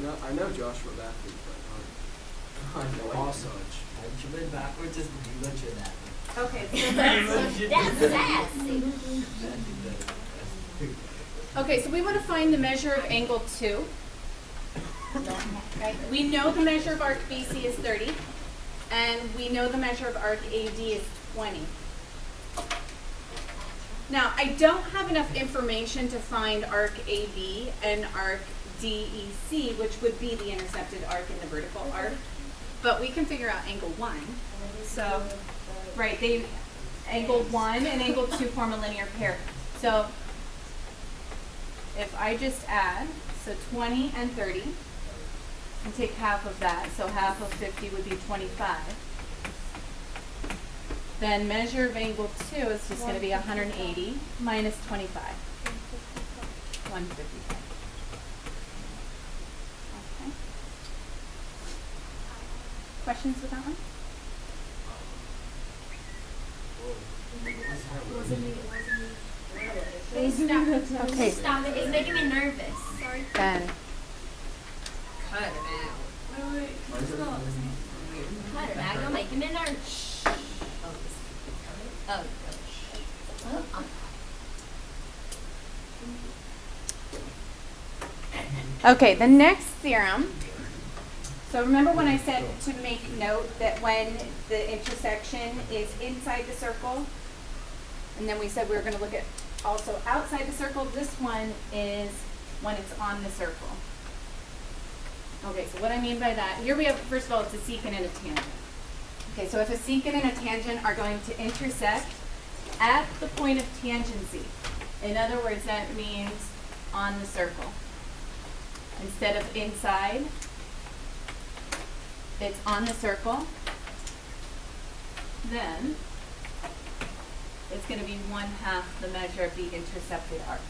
I know Joshua backwards, but I know. also. Benjamin backwards is much of that. Okay, so that's That's sassy. okay, so we want to find the measure of angle 2. Right? We know the measure of arc BC is 30, and we know the measure of arc AD is 20. Now, I don't have enough information to find arc AB and arc DEC, which would be the intercepted arc and the vertical arc, but we can figure out angle 1. So, right, angle 1 and angle 2 form a linear pair. So, if I just add, so 20 and 30, and take half of that, so half of 50 would be 25. Then measure of angle 2 is just going to be 180 minus 25. 155. Okay. Questions with that one? Okay. Stop it. It's making me nervous. Sorry. Then Cut it out. Wait. Cut it out. You're making me nervous. Oh, gosh. okay, the next theorem. So remember when I said to make note that when the intersection is inside the circle, and then we said we were going to look at also outside the circle. This one is when it's on the circle. Okay, so what I mean by that, here we have, first of all, it's a secant and a tangent. Okay, so if a secant and a tangent are going to intersect at the point of tangency, in other words, that means on the circle. Instead of inside, it's on the circle, then it's going to be 1/2 the measure of the intercepted arc.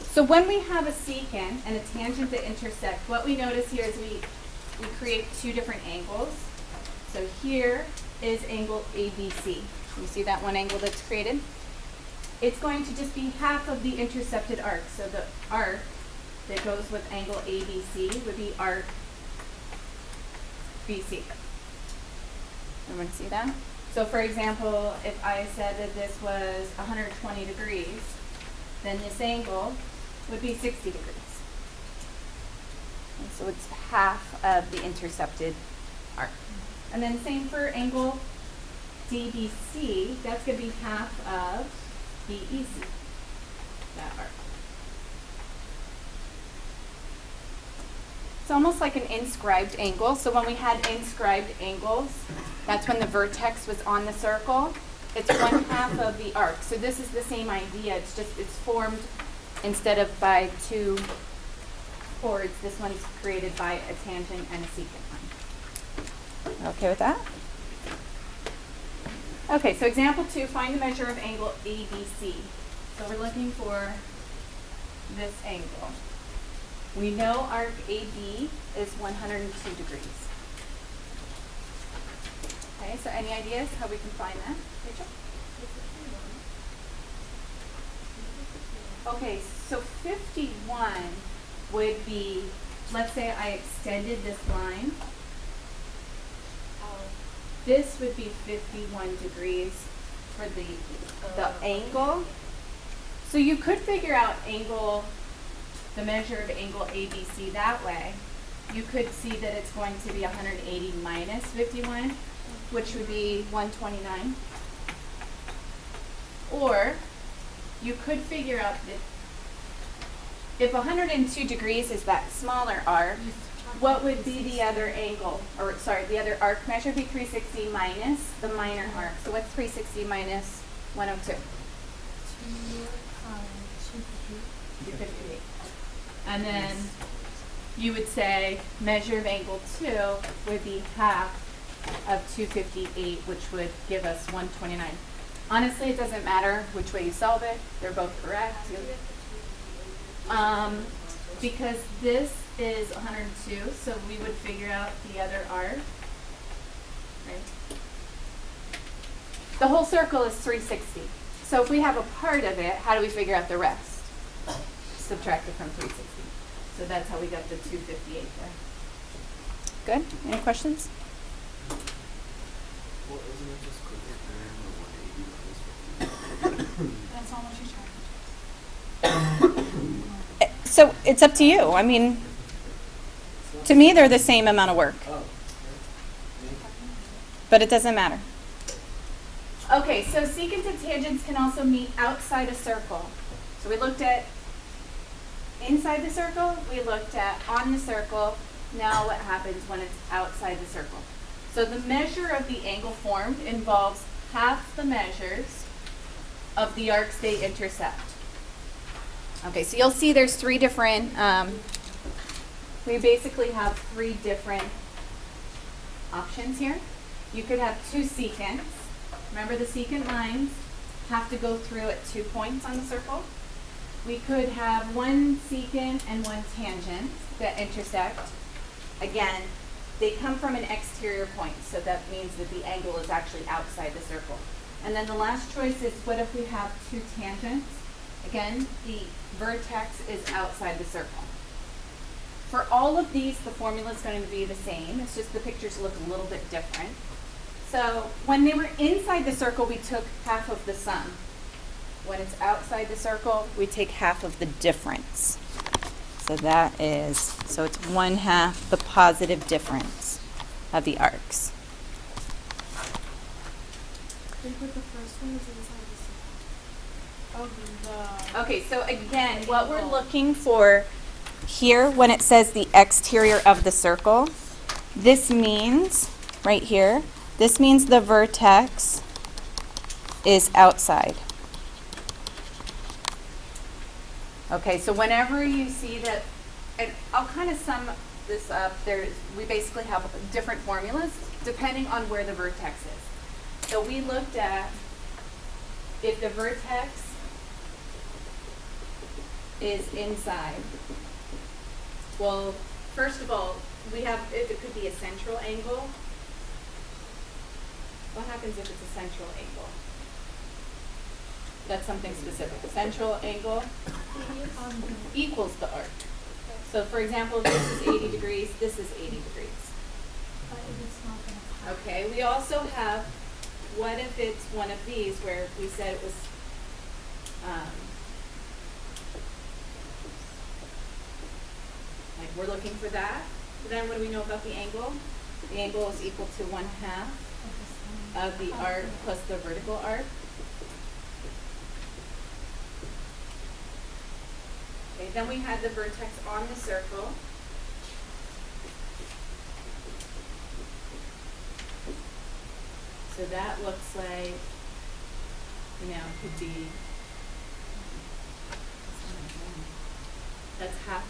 So when we have a secant and a tangent that intersect, what we notice here is we create two different angles. So here is angle ABC. You see that one angle that's created? It's going to just be half of the intercepted arc. So the arc that goes with angle ABC would be arc BC. Everyone see that? So for example, if I said that this was 120 degrees, then this angle would be 60 degrees. And so it's half of the intercepted arc. And then same for angle DBC, that's going to be half of BEC, that arc. It's almost like an inscribed angle. So when we had inscribed angles, that's when the vertex was on the circle. It's 1/2 of the arc. So this is the same idea. It's just, it's formed instead of by two chords. This one's created by a tangent and a secant line. Okay with that? Okay, so example 2, find the measure of angle ABC. So we're looking for this angle. We know arc AB is 102 degrees. Okay, so any ideas how we can find that, Rachel? Okay, so 51 would be, let's say I extended this line. This would be 51 degrees for the angle. So you could figure out the measure of angle ABC that way. You could see that it's going to be 180 minus 51, which would be 129. Or you could figure out that if 102 degrees is that smaller arc, what would be the other angle, or sorry, the other arc measure would be 360 minus the minor arc. So what's 360 minus 102? 258. And then you would say measure of angle 2 would be half of 258, which would give us 129. Honestly, it doesn't matter which way you solve it. They're both correct. Because this is 102, so we would figure out the other arc. Right? The whole circle is 360. So if we have a part of it, how do we figure out the rest? Subtract it from 360. So that's how we got the 258 there. Good? Any questions? Well, isn't it just quicker for the 180 That's how much you charge. So it's up to you. I mean, to me, they're the same amount of work, Oh. but it doesn't matter. Okay, so secants and tangents can also meet outside a circle. So we looked at inside the circle, we looked at on the circle. Now what happens when it's outside the circle? So the measure of the angle formed involves half the measures of the arcs they intersect. Okay, so you'll see there's three different, we basically have three different options here. You could have two secants. Remember the secant lines have to go through at 2 points on the circle. We could have one secant and one tangent that intersect. Again, they come from an exterior point, so that means that the angle is actually outside the circle. And then the last choice is, what if we have two tangents? Again, the vertex is outside the circle. For all of these, the formula is going to be the same. It's just the pictures look a little bit different. So when they were inside the circle, we took half of the sum. When it's outside the circle, we take half of the difference. So that is, so it's 1/2 the positive difference of the arcs. They put the first one is inside the second. Okay, so again, what we're looking for here when it says the exterior of the circle, this means, right here, this means the vertex is outside. Okay, so whenever you see that, and I'll kind of sum this up, we basically have different formulas depending on where the vertex is. So we looked at if the vertex is inside. Well, first of all, we have, if it could be a central angle. What happens if it's a central angle? That's something specific. Central angle equals the arc. So for example, if this is 80 degrees, this is 80 degrees. But it's not gonna cut. Okay, we also have, what if it's one of these where we said it was, like we're looking for that. Then what do we know about the angle? The angle is equal to 1/2 of the arc plus the vertical arc. Okay, then we had the vertex on the circle. So that looks like, could be, that's half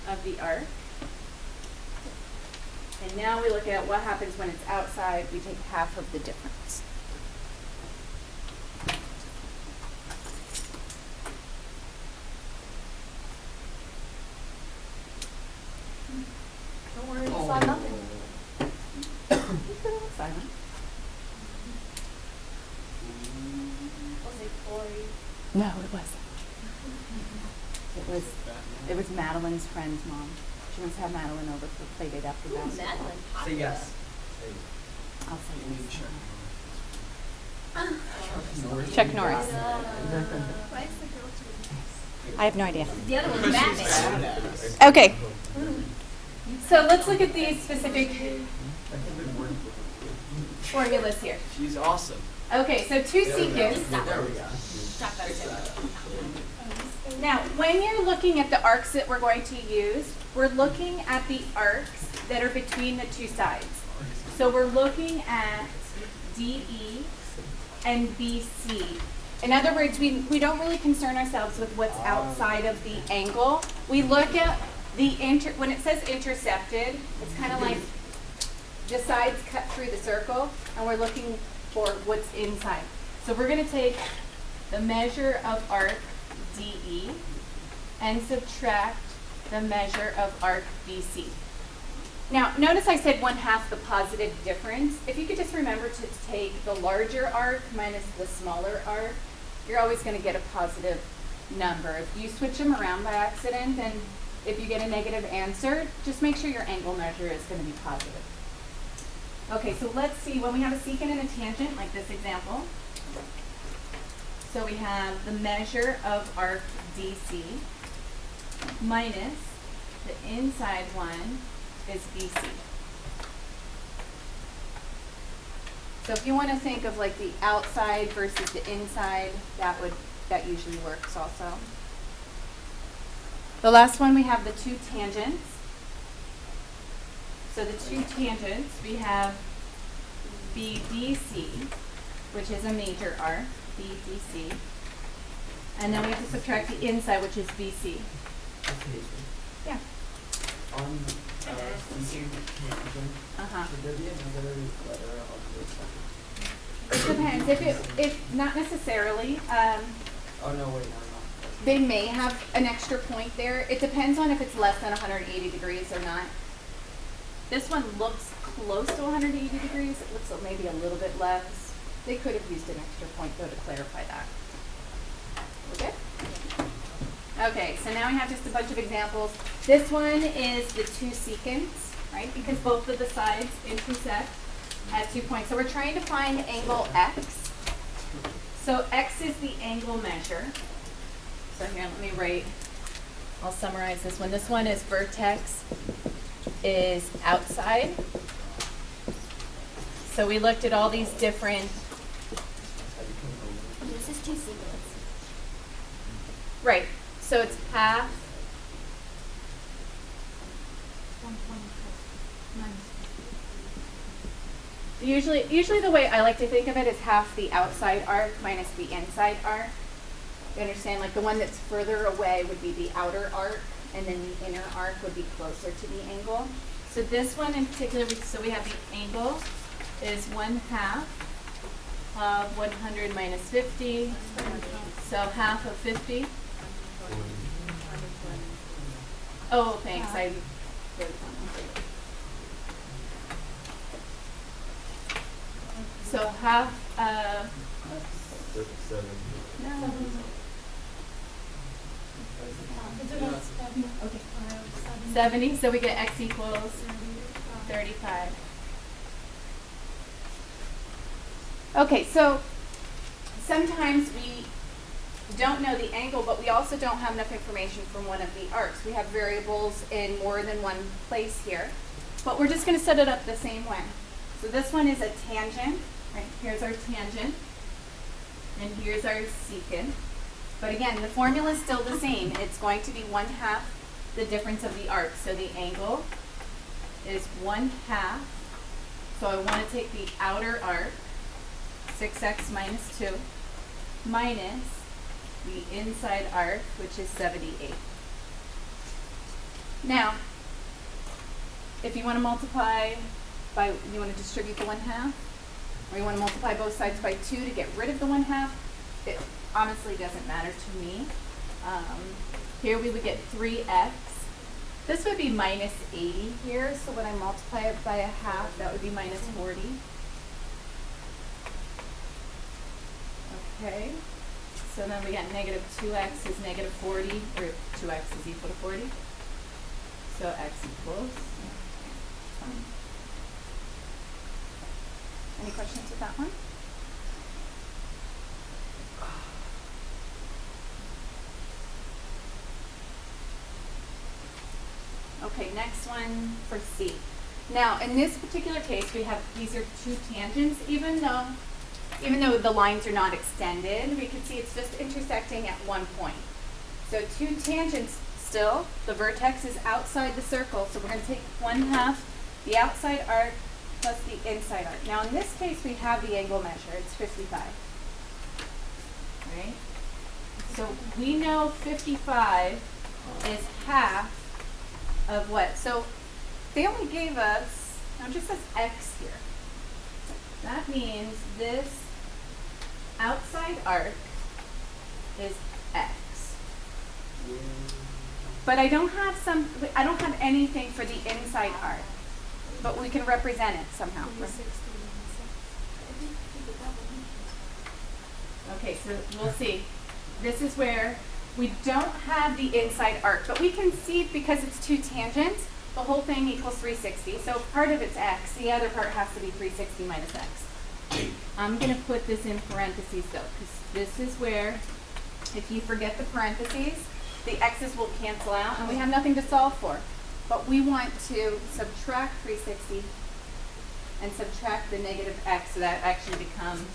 of the arc. And now we look at what happens when it's outside. We take half of the difference. Don't worry, you saw nothing. Silent. Was it Corey? No, it wasn't. It was Madeline's friend's mom. She wants to have Madeline over for play date after Ooh, basketball. Madeline. Say yes. I'll say You need yes. Chuck Chuck Norris. Why is the girl to I have no idea. The other one's Batman. Okay. So let's look at these specific formulas here. She's awesome. Okay, so two secants. There we go. Talk about it. Now, when you're looking at the arcs that we're going to use, we're looking at the arcs that are between the two sides. So we're looking at DE and BC. In other words, we don't really concern ourselves with what's outside of the angle. We look at the when it says intercepted, it's kind of like the sides cut through the circle, and we're looking for what's inside. So we're going to take the measure of arc DE and subtract the measure of arc BC. Now, notice I said 1/2 the positive difference. If you could just remember to take the larger arc minus the smaller arc, you're always going to get a positive number. If you switch them around by accident, then if you get a negative answer, just make sure your angle measure is going to be positive. Okay, so let's see, when we have a secant and a tangent, like this example, so we have the measure of arc DC minus the inside one is BC. So if you want to think of like the outside versus the inside, that usually works also. The last one, we have the two tangents. So the two tangents, we have BDC, which is a major arc, BDC. And then we have to subtract the inside, which is BC. Okay, Yeah. on secant tangent, Uh-huh. should there be another letter on the second? It depends. If not necessarily, Oh, no, wait, no. they may have an extra point there. It depends on if it's less than 180 degrees or not. This one looks close to 180 degrees. It looks maybe a little bit less. They could have used an extra point though to clarify that. Okay? Okay, so now we have just a bunch of examples. This one is the two secants, right? Because both of the sides intersect at 2 points. So we're trying to find angle X. So X is the angle measure. So here, let me write, I'll summarize this one. This one is vertex is outside. So we looked at all these different, This is two secants. right, so it's half, 124 usually the way I like to think of it is half the outside arc minus the inside arc. You understand, like the one that's further away would be the outer arc, and then the inner arc would be closer to the angle. So this one in particular, so we have the angle is 1/2 of 100 minus 50, so half of 50. Oh, thanks, I wrote one. So half of, no. It's about 7. Okay. 70. 70, so we get x equals 35. Okay, so sometimes we don't know the angle, but we also don't have enough information from one of the arcs. We have variables in more than one place here, but we're just going to set it up the same way. So this one is a tangent, right? Here's our tangent, and here's our secant. But again, the formula is still the same. It's going to be 1/2 the difference of the arc. So the angle is 1/2. So I want to take the outer arc, 6x minus 2, minus the inside arc, which is 78. Now, if you want to multiply by, you want to distribute the 1/2, or you want to multiply both sides by 2 to get rid of the 1/2, it honestly doesn't matter to me. Here we would get 3x. This would be minus 80 here, so when I multiply it by 1/2, that would be minus 40. Okay, so then we got negative 2x is negative 40, or 2x is equal to 40. So x equals 20. Any questions with that one? Okay, next one for C. Now, in this particular case, we have, these are two tangents, even though the lines are not extended, we can see it's just intersecting at one point. So two tangents still, the vertex is outside the circle, so we're going to take 1/2 the outside arc plus the inside arc. Now, in this case, we have the angle measure, it's 55, right? So we know 55 is half of what? So they only gave us, now it just says x here. That means this outside arc is x. But I don't have anything for the inside arc, but we can represent it somehow. Okay, so we'll see. This is where We don't have the inside arc, but we can see because it's two tangents, the whole thing equals 360. So if part of it's x, the other part has to be 360 minus x. I'm going to put this in parentheses though, because this is where, if you forget the parentheses, the x's will cancel out and we have nothing to solve for. But we want to subtract 360 and subtract the negative x, so that actually becomes,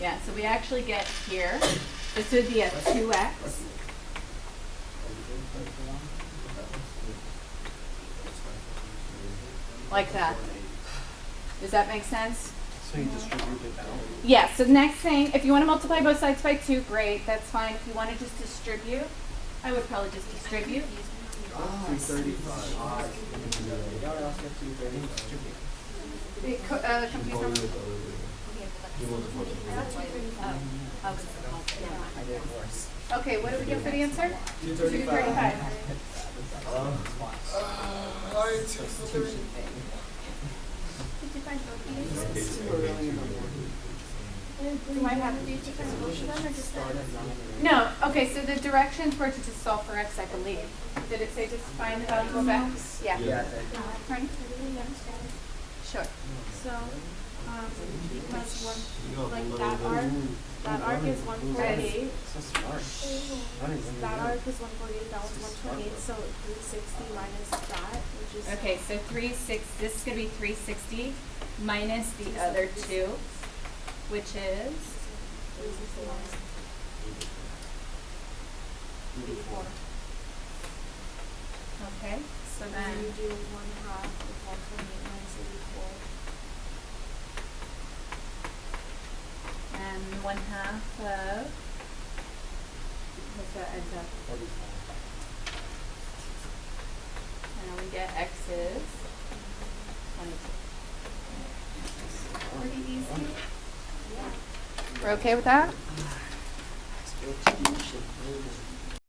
yeah, so we actually get here, this would be a 2x. Like that. Does that make sense? So you distribute it out? Yeah, so the next thing, if you want to multiply both sides by 2, great, that's fine. If you want to just distribute, I would probably just distribute. 235. Confused them? I did worse. Okay, what do we get for the answer? 235. Substitution thing. Did you find both of It's these? too early in the morning. Do I have to do to find both of them or just Start that? at 9. No, okay, so the directions were to just solve for x, I believe. Did it say just find the value of x? Yeah. Yeah. Pardon? I didn't understand. Sure. So, because like that arc is 148. So smart. That arc is 148, that was 128, so 360 minus that, which is. Okay, so this is going to be 360 minus the other 2, which is 360 minus 84. okay. So And then you then do 1/2 of 128 minus 84. and 1/2 of what's that ends up? And we get x is 22. Pretty easy. We're okay with that? Distribution.